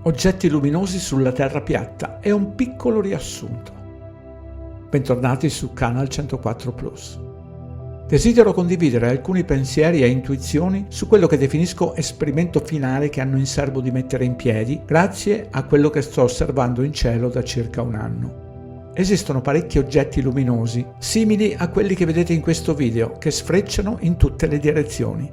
Oggetti luminosi sulla Terra piatta e un piccolo riassunto. Bentornati su Canal 104 Plus. Desidero condividere alcuni pensieri e intuizioni su quello che definisco esperimento finale che hanno in serbo di mettere in piedi grazie a quello che sto osservando in cielo da circa un anno. Esistono parecchi oggetti luminosi, simili a quelli che vedete in questo video, che sfrecciano in tutte le direzioni,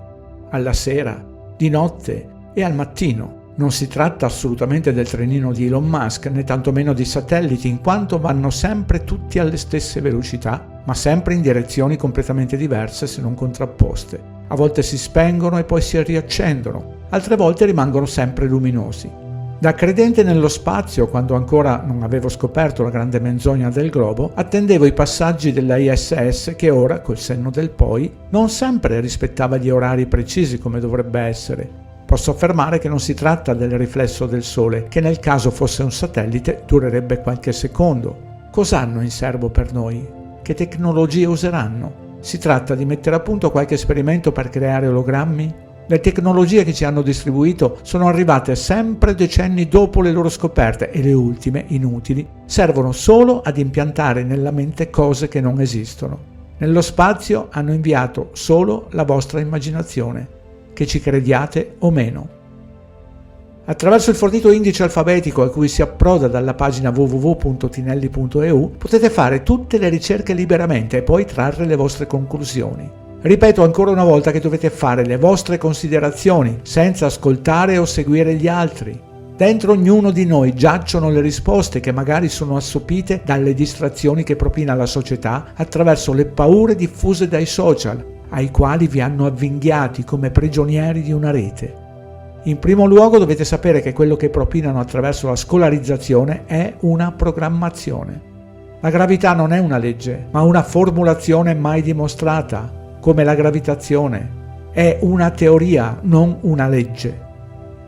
alla sera, di notte e al mattino. Non si tratta assolutamente del trenino di Elon Musk, né tantomeno di satelliti, in quanto vanno sempre tutti alle stesse velocità, ma sempre in direzioni completamente diverse se non contrapposte. A volte si spengono e poi si riaccendono, altre volte rimangono sempre luminosi. Da credente nello spazio, quando ancora non avevo scoperto la grande menzogna del globo, attendevo i passaggi della ISS che ora, col senno del poi, non sempre rispettava gli orari precisi come dovrebbe essere. Posso affermare che non si tratta del riflesso del Sole, che nel caso fosse un satellite durerebbe qualche secondo. Cosa hanno in serbo per noi? Che tecnologie useranno? Si tratta di mettere a punto qualche esperimento per creare ologrammi? Le tecnologie che ci hanno distribuito sono arrivate sempre decenni dopo le loro scoperte e le ultime, inutili, servono solo ad impiantare nella mente cose che non esistono. Nello spazio hanno inviato solo la vostra immaginazione, che ci crediate o meno. Attraverso il fornito indice alfabetico a cui si approda dalla pagina www.tinelli.eu potete fare tutte le ricerche liberamente e poi trarre le vostre conclusioni. Ripeto ancora una volta che dovete fare le vostre considerazioni senza ascoltare o seguire gli altri. Dentro ognuno di noi giacciono le risposte che magari sono assopite dalle distrazioni che propina la società attraverso le paure diffuse dai social, ai quali vi hanno avvinghiati come prigionieri di una rete. In primo luogo dovete sapere che quello che propinano attraverso la scolarizzazione è una programmazione. La gravità non è una legge, ma una formulazione mai dimostrata, come la gravitazione. È una teoria, non una legge.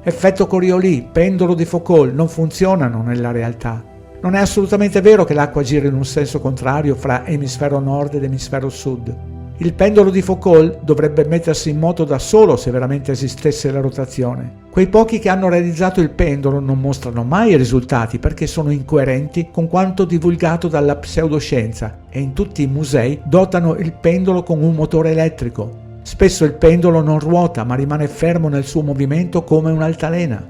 Effetto Coriolis, pendolo di Foucault non funzionano nella realtà. Non è assolutamente vero che l'acqua gira in un senso contrario fra emisfero nord ed emisfero sud. Il pendolo di Foucault dovrebbe mettersi in moto da solo se veramente esistesse la rotazione. Quei pochi che hanno realizzato il pendolo non mostrano mai i risultati perché sono incoerenti con quanto divulgato dalla pseudoscienza e in tutti i musei dotano il pendolo con un motore elettrico. Spesso il pendolo non ruota ma rimane fermo nel suo movimento come un'altalena.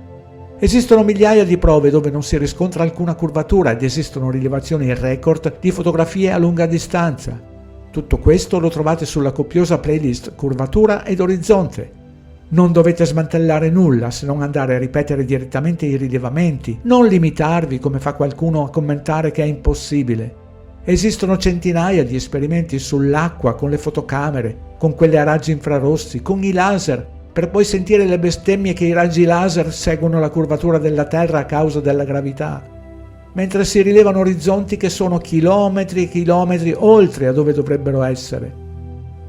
Esistono migliaia di prove dove non si riscontra alcuna curvatura ed esistono rilevazioni record di fotografie a lunga distanza. Tutto questo lo trovate sulla copiosa playlist Curvatura ed Orizzonte. Non dovete smantellare nulla se non andare a ripetere direttamente i rilevamenti, non limitarvi come fa qualcuno a commentare che è impossibile. Esistono centinaia di esperimenti sull'acqua con le fotocamere, con quelle a raggi infrarossi, con i laser, per poi sentire le bestemmie che i raggi laser seguono la curvatura della Terra a causa della gravità. Mentre si rilevano orizzonti che sono chilometri e chilometri oltre a dove dovrebbero essere.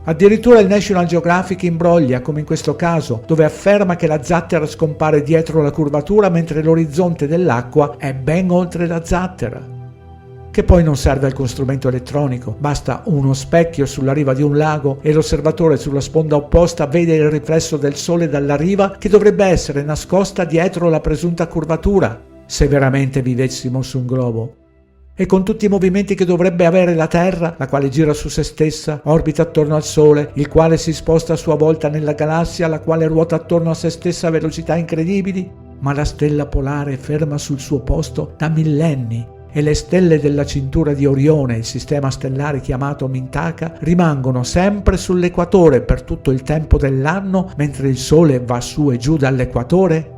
Addirittura il National Geographic imbroglia, come in questo caso, dove afferma che la zattera scompare dietro la curvatura mentre l'orizzonte dell'acqua è ben oltre la zattera. Che poi non serve alcun strumento elettronico, basta uno specchio sulla riva di un lago e l'osservatore sulla sponda opposta vede il riflesso del sole dalla riva che dovrebbe essere nascosta dietro la presunta curvatura, se veramente vivessimo su un globo. E con tutti i movimenti che dovrebbe avere la Terra, la quale gira su se stessa, orbita attorno al Sole, il quale si sposta a sua volta nella galassia, la quale ruota attorno a se stessa a velocità incredibili, ma la stella polare è ferma sul suo posto da millenni e le stelle della cintura di Orione, il sistema stellare chiamato Mintaka, rimangono sempre sull'equatore per tutto il tempo dell'anno mentre il Sole va su e giù dall'equatore?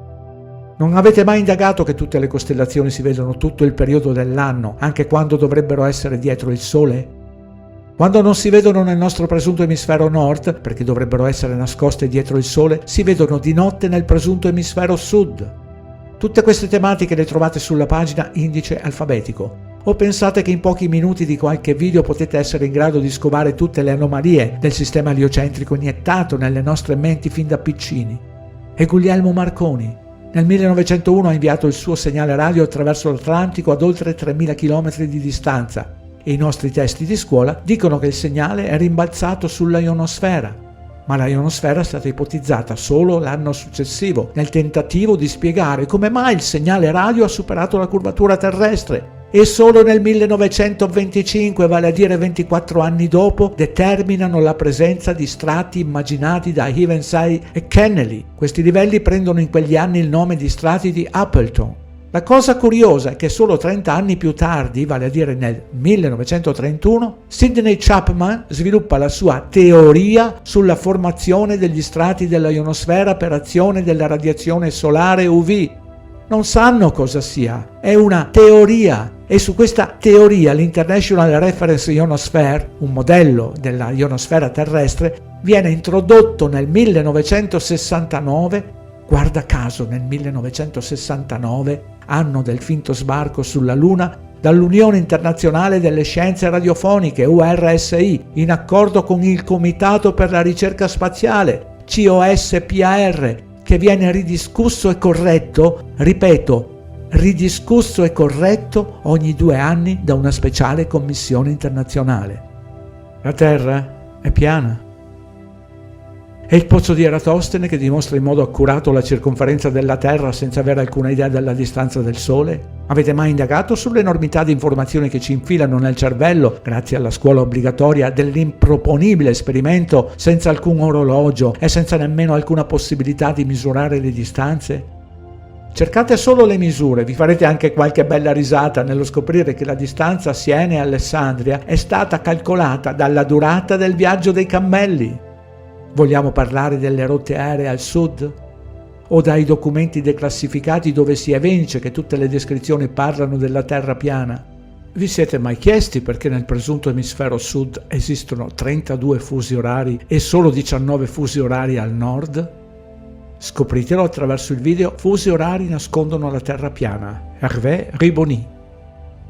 Non avete mai indagato che tutte le costellazioni si vedono tutto il periodo dell'anno, anche quando dovrebbero essere dietro il Sole? Quando non si vedono nel nostro presunto emisfero nord, perché dovrebbero essere nascoste dietro il Sole, si vedono di notte nel presunto emisfero sud. Tutte queste tematiche le trovate sulla pagina indice alfabetico. O pensate che in pochi minuti di qualche video potete essere in grado di scovare tutte le anomalie del sistema eliocentrico iniettato nelle nostre menti fin da piccini? E Guglielmo Marconi nel 1901 ha inviato il suo segnale radio attraverso l'Atlantico ad oltre 3.000 km di distanza e i nostri testi di scuola dicono che il segnale è rimbalzato sulla ionosfera. ma la ionosfera è stata ipotizzata solo l'anno successivo, nel tentativo di spiegare come mai il segnale radio ha superato la curvatura terrestre. E solo nel 1925, vale a dire 24 anni dopo, determinano la presenza di strati immaginati da Evenshaw e Kennelly. Questi livelli prendono in quegli anni il nome di strati di Appleton. La cosa curiosa è che solo 30 anni più tardi, vale a dire nel 1931, Sidney Chapman sviluppa la sua teoria sulla formazione degli strati della ionosfera per azione della radiazione solare UV. Non sanno cosa sia, è una teoria, e su questa teoria l'International Reference Ionosphere, un modello della ionosfera terrestre, viene introdotto nel 1969, guarda caso nel 1969, anno del finto sbarco sulla Luna, dall'Unione Internazionale delle Scienze Radiofoniche, URSI, in accordo con il Comitato per la Ricerca Spaziale, COSPAR, che viene ridiscusso e corretto, ripeto, ridiscusso e corretto ogni 2 anni da una speciale commissione internazionale. La Terra è piana. È il pozzo di Eratostene che dimostra in modo accurato la circonferenza della Terra senza avere alcuna idea della distanza del Sole? Avete mai indagato sull'enormità di informazioni che ci infilano nel cervello grazie alla scuola obbligatoria dell'improponibile esperimento senza alcun orologio e senza nemmeno alcuna possibilità di misurare le distanze? Cercate solo le misure, vi farete anche qualche bella risata nello scoprire che la distanza Siena-Alessandria è stata calcolata dalla durata del viaggio dei cammelli. Vogliamo parlare delle rotte aeree al sud? O dai documenti declassificati dove si evince che tutte le descrizioni parlano della Terra piana? Vi siete mai chiesti perché nel presunto emisfero sud esistono 32 fusi orari e solo 19 fusi orari al nord? Scopritelo attraverso il video Fusi orari nascondono la Terra piana, Hervé Riboni.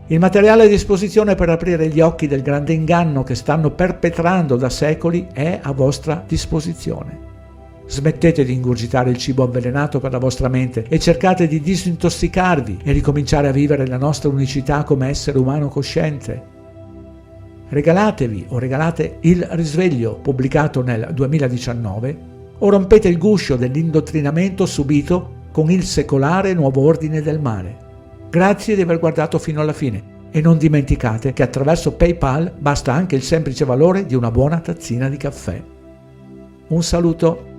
Il materiale a disposizione per aprire gli occhi del grande inganno che stanno perpetrando da secoli è a vostra disposizione. Smettete di ingurgitare il cibo avvelenato per la vostra mente e cercate di disintossicarvi e ricominciare a vivere la nostra unicità come essere umano cosciente. Regalatevi o regalate Il risveglio, pubblicato nel 2019, o rompete il guscio dell'indottrinamento subito con il secolare nuovo ordine del male. Grazie di aver guardato fino alla fine e non dimenticate che attraverso PayPal basta anche il semplice valore di una buona tazzina di caffè. Un saluto.